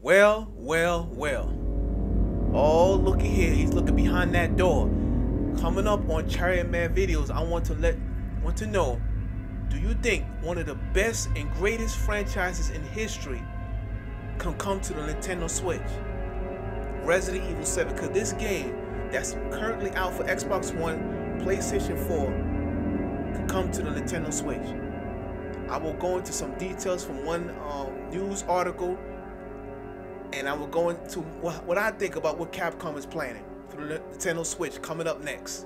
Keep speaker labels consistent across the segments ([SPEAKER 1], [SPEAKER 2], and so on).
[SPEAKER 1] Well, well, well. Oh, looky here. He's looking behind that door. Coming up on ChariotMan videos, I want to know, do you think one of the best and greatest franchises in history can come to the Nintendo Switch? Resident Evil 7, because this game that's currently out for Xbox One, PlayStation 4, can come to the Nintendo Switch. I will go into some details from one news article, and I will go into what I think about what Capcom is planning for the Nintendo Switch coming up next.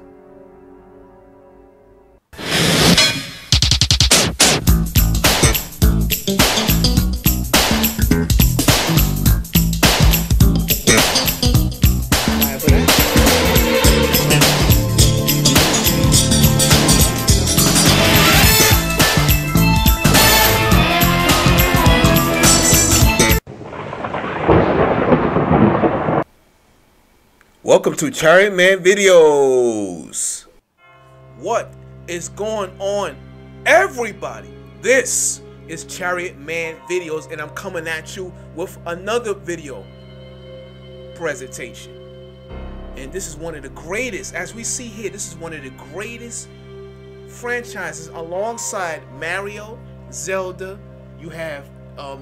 [SPEAKER 1] Welcome to ChariotMan videos. What is going on, everybody? This is ChariotMan videos, and I'm coming at you with another video presentation. And this is one of the greatest, as we see here, this is one of the greatest franchises alongside Mario, Zelda. You have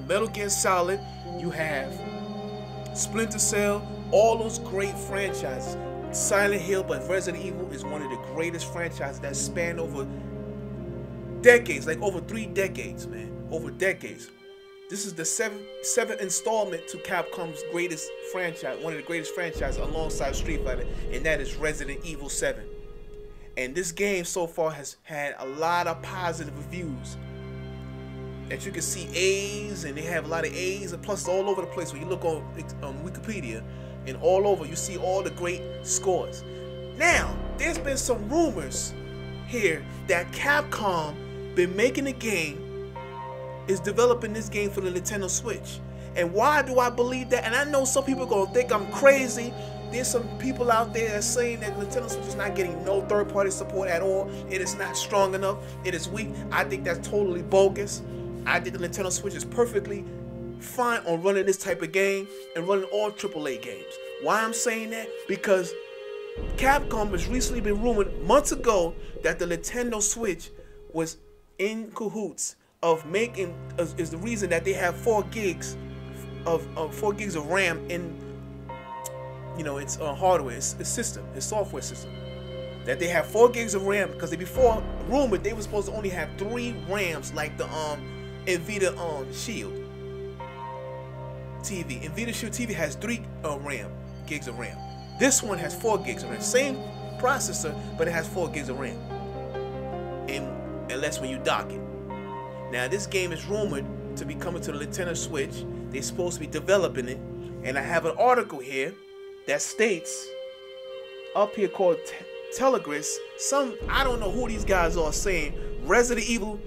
[SPEAKER 1] Metal Gear Solid, you have Splinter Cell, all those great franchises. Silent Hill, but Resident Evil is one of the greatest franchises that span over decades, like over 3 decades, man. Over decades. This is the seventh installment to Capcom's greatest franchise, one of the greatest franchises alongside Street Fighter, and that is Resident Evil 7. And this game so far has had a lot of positive reviews. As you can see, A's, and they have a lot of A's and pluses all over the place. When you look on Wikipedia, and all over, you see all the great scores. Now, there's been some rumors here that Capcom been making a game, is developing this game for the Nintendo Switch. And why do I believe that? And I know some people are gonna think I'm crazy. There's some people out there that's saying that Nintendo Switch is not getting no third-party support at all. It is not strong enough. It is weak. I think that's totally bogus. I think the Nintendo Switch is perfectly fine on running this type of game and running all AAA games. Why I'm saying that? Because Capcom has recently been rumored months ago that the Nintendo Switch was in cahoots of making is the reason that they have 4 gigs of RAM in its hardware, its system, its software system. That they have 4 gigs of RAM because they before rumored they were supposed to only have 3 RAMs like the Nvidia Shield TV. Nvidia Shield TV has 3 gigs of RAM. This one has 4 gigs of RAM. Same processor, but it has 4 gigs of RAM. And unless when you dock it. Now this game is rumored to be coming to the Nintendo Switch. They're supposed to be developing it. And I have an article here that states up here called Telegraph. I don't know who these guys are saying. Resident Evil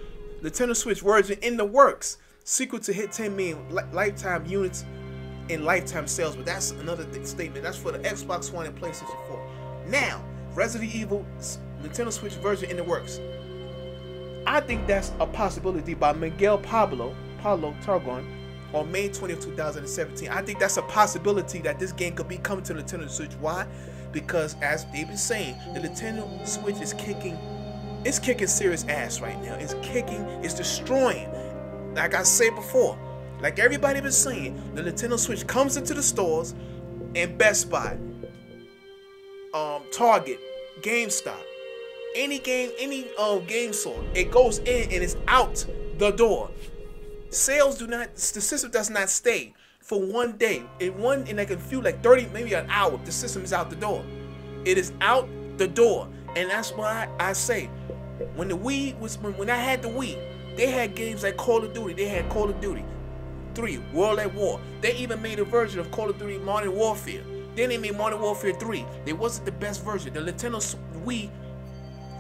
[SPEAKER 1] Nintendo Switch version in the works. Secret to hit 10 million lifetime units in lifetime sales, but that's another statement. That's for the Xbox One and PlayStation 4. Now, Resident Evil Nintendo Switch version in the works. I think that's a possibility by Miguel Pablo Targon on May 20th, 2017. I think that's a possibility that this game could be coming to the Nintendo Switch. Why? Because as they've been saying, the Nintendo Switch is kicking serious ass right now. It's destroying. Like I said before, like everybody been saying, the Nintendo Switch comes into the stores and Best Buy, Target, GameStop, any game store, it goes in and it's out the door. Sales the system does not stay for 1 day. In like a few, like 30, maybe an hour, the system is out the door. It is out the door, and that's why I say, when the Wii was, when I had the Wii, they had games like Call of Duty. They had Call of Duty 3, World at War. They even made a version of Call of Duty Modern Warfare. Then they made Modern Warfare 3. It wasn't the best version. The Nintendo Wii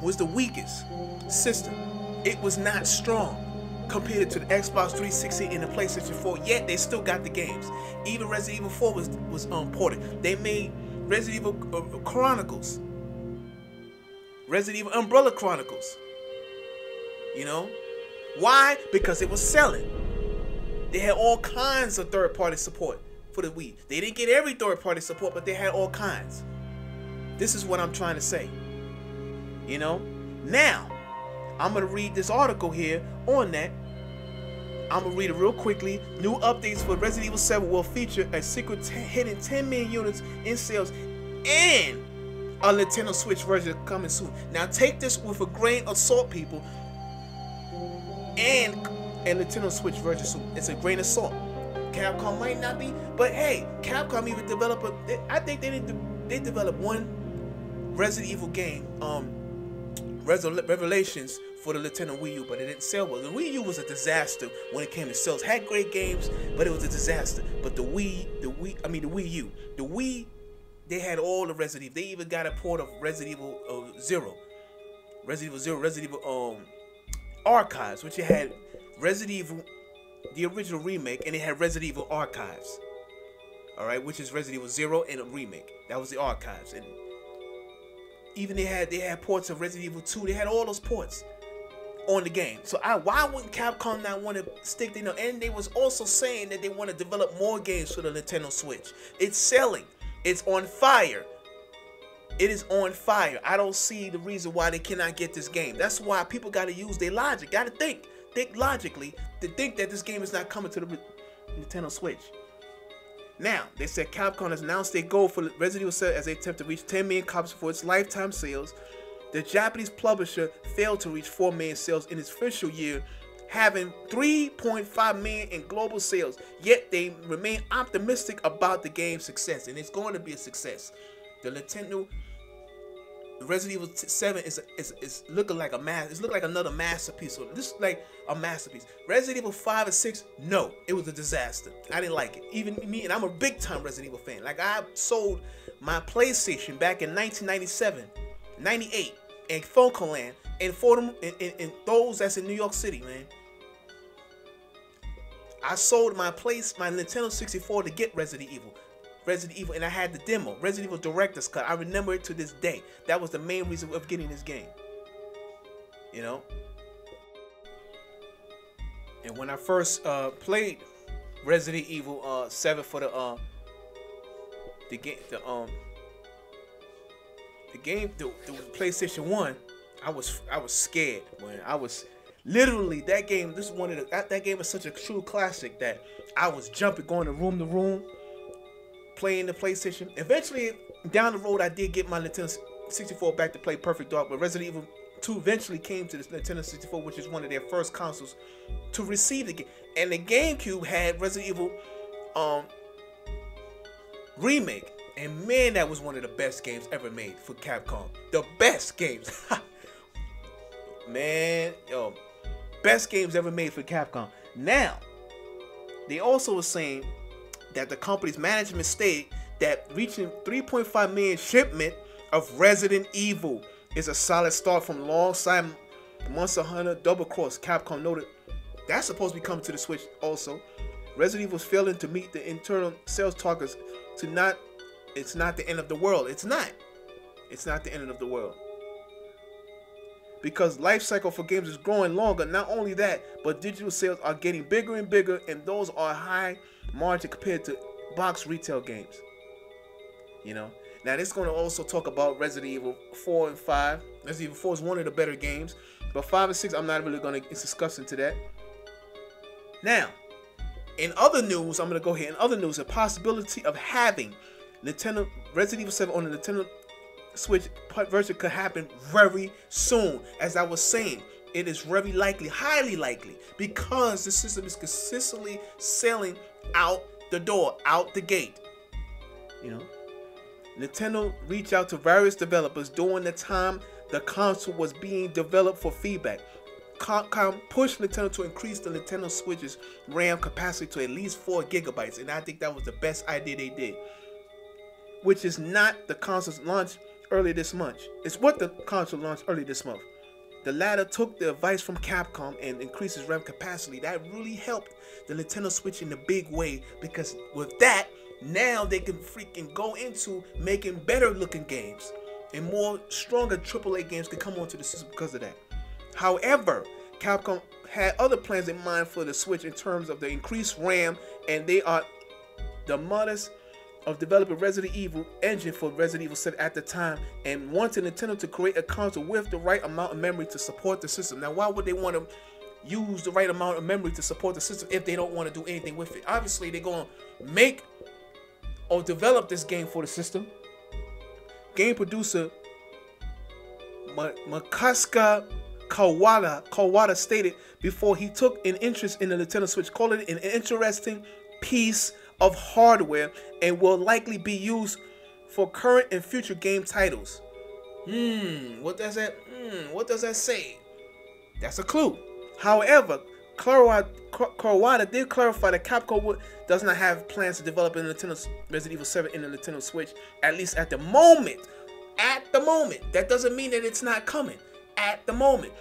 [SPEAKER 1] was the weakest system. It was not strong compared to the Xbox 360 and the PlayStation 4. Yet they still got the games. Even Resident Evil 4 was ported. They made Resident Evil Chronicles. Resident Evil Umbrella Chronicles. You know? Why? Because it was selling. They had all kinds of third-party support for the Wii. They didn't get every third-party support, but they had all kinds. This is what I'm trying to say. You know? Now, I'm going to read this article here on that. I'm going to read it real quickly. New updates for Resident Evil 7 will feature a secret hidden 10 million units in sales and a Nintendo Switch version coming soon. Now, take this with a grain of salt, people. And a Nintendo Switch version soon. It's a grain of salt. Capcom might not be, but hey, Capcom even developed I think they developed one Resident Evil game, Revelations, for the Nintendo Wii U, but it didn't sell well. The Wii U was a disaster when it came to sales. Had great games, but it was a disaster. But the Wii U, they had all the Resident Evil. They even got a port of Resident Evil Zero, Resident Evil Archives, which it had Resident Evil, the original remake, and it had Resident Evil Archives. All right, which is Resident Evil 0 and a remake. That was the Archives, and even they had ports of Resident Evil 2. They had all those ports on the game. So why wouldn't Capcom not want to stick their nose? And they was also saying that they want to develop more games for the Nintendo Switch. It's selling. It's on fire. It is on fire. I don't see the reason why they cannot get this game. That's why people got to use their logic. Got to think logically to think that this game is not coming to the Nintendo Switch. Now, they said Capcom has announced their goal for Resident Evil 7 as they attempt to reach 10 million copies for its lifetime sales. The Japanese publisher failed to reach 4 million sales in its official year, having 3.5 million in global sales. Yet they remain optimistic about the game's success, and it's going to be a success. The Nintendo Resident Evil 7 is looking like it's looking like another masterpiece. So this is like a masterpiece. Resident Evil 5 and 6, no, it was a disaster. I didn't like it. Even me, and I'm a big time Resident Evil fan. Like, I sold my PlayStation back in 1997, 98, in Funkoland, and for them, and those that's in New York City, man. I sold my Nintendo 64 to get Resident Evil, and I had the demo, Resident Evil Director's Cut. I remember it to this day. That was the main reason of getting this game. You know? And when I first played Resident Evil 7 for the PlayStation 1, I was scared, man. I was literally, that game, this is one of the that game is such a true classic that I was jumping, going to room, playing the PlayStation. Eventually, down the road, I did get my Nintendo 64 back to play Perfect Dark, but Resident Evil 2 eventually came to the Nintendo 64, which is one of their first consoles to receive the game. And the GameCube had Resident Evil Remake, and man, that was one of the best games ever made for Capcom. The best games. Man, yo, best games ever made for Capcom. Now, they also were saying that the company's management stated that reaching 3.5 million shipment of Resident Evil is a solid start from alongside Monster Hunter Double Cross. Capcom noted that's supposed to be coming to the Switch also. Resident Evil is failing to meet the internal sales targets. It's not the end of the world. It's not the end of the world. Because life cycle for games is growing longer. Not only that, but digital sales are getting bigger and bigger, and those are high margin compared to box retail games. You know. Now this is going to also talk about Resident Evil 4 and 5. Resident Evil 4 is one of the better games, but 5 and 6 I'm not really going to discuss into that. Now, in other news, I'm going to go here. In other news, the possibility of having Nintendo Resident Evil 7 on the Nintendo Switch version could happen very soon. As I was saying, it is very likely, highly likely, because the system is consistently selling out the door, out the gate. You know, Nintendo reached out to various developers during the time the console was being developed for feedback. Capcom pushed Nintendo to increase the Nintendo Switch's RAM capacity to at least 4 gigabytes, and I think that was the best idea they did. Which is not the console's launch earlier this month. It's what the console launched earlier this month. The latter took the advice from Capcom and increased its RAM capacity. That really helped the Nintendo Switch in a big way, because with that, now they can freaking go into making better looking games, and more stronger AAA games can come onto the system because of that. However, Capcom had other plans in mind for the Switch in terms of the increased RAM, and they are the modest of developing Resident Evil engine for Resident Evil 7 at the time, and wanted Nintendo to create a console with the right amount of memory to support the system. Now, why would they want to use the right amount of memory to support the system if they don't want to do anything with it? Obviously, they're going to make or develop this game for the system. Game producer Makaska Kawada stated before he took an interest in the Nintendo Switch, calling it an interesting piece of hardware and will likely be used for current and future game titles. What does that say? That's a clue. However, Kawada did clarify that Capcom does not have plans to develop a Nintendo Resident Evil 7 in the Nintendo Switch, at least at the moment. At the moment. That doesn't mean that it's not coming. At the moment.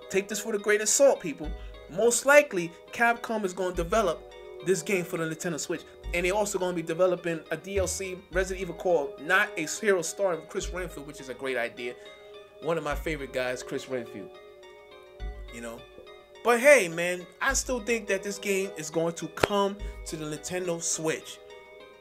[SPEAKER 1] Take this with a grain of salt, people. Most likely, Capcom is going to develop this game for the Nintendo Switch, and they're also going to be developing a DLC Resident Evil called Not a Hero starring Chris Redfield, which is a great idea. One of my favorite guys, Chris Redfield. You know, but hey, man, I still think that this game is going to come to the Nintendo Switch.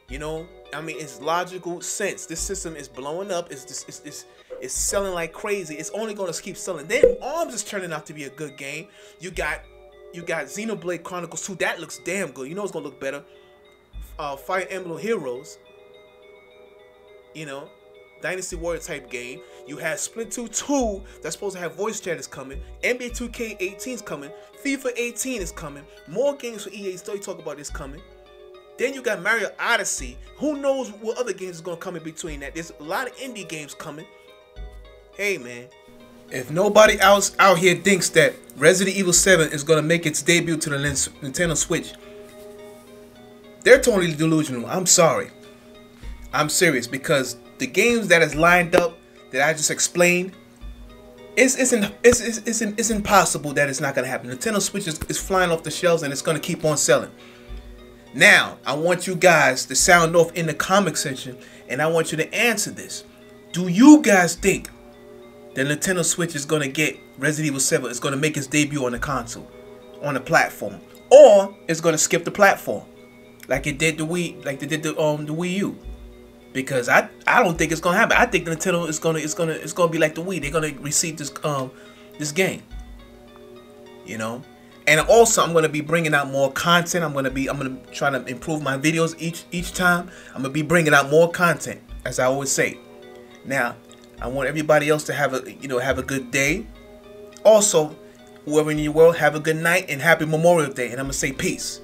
[SPEAKER 1] You know, I mean, it's logical sense. This system is blowing up. It's selling like crazy. It's only going to keep selling. Then ARMS is turning out to be a good game. You got Xenoblade Chronicles 2. That looks damn good. You know it's gonna look better. Fire Emblem Heroes. You know, Dynasty Warrior type game. You have Splatoon 2 that's supposed to have voice chat is coming. NBA 2K18 is coming. FIFA 18 is coming. More games for EA still talk about this coming. Then you got Mario Odyssey. Who knows what other games is gonna come in between that? There's a lot of indie games coming. Hey, man. If nobody else out here thinks that Resident Evil 7 is going to make its debut to the Nintendo Switch, they're totally delusional. I'm sorry. I'm serious, because the games that is lined up that I just explained, it's impossible that it's not going to happen. Nintendo Switch is flying off the shelves, and it's going to keep on selling. Now, I want you guys to sound off in the comment section, and I want you to answer this. Do you guys think the Nintendo Switch is going to get Resident Evil 7, is going to make its debut on the console, on the platform, or it's going to skip the platform like it did the Wii, like they did the Wii U? Because I don't think it's going to happen. I think the Nintendo is going to be like the Wii. They're going to receive this game. You know? And also, I'm going to be bringing out more content. I'm going to try to improve my videos each time. I'm going to be bringing out more content, as I always say. Now, I want everybody else to have a good day. Also, whoever in your world, have a good night and happy Memorial Day. And I'm gonna say peace.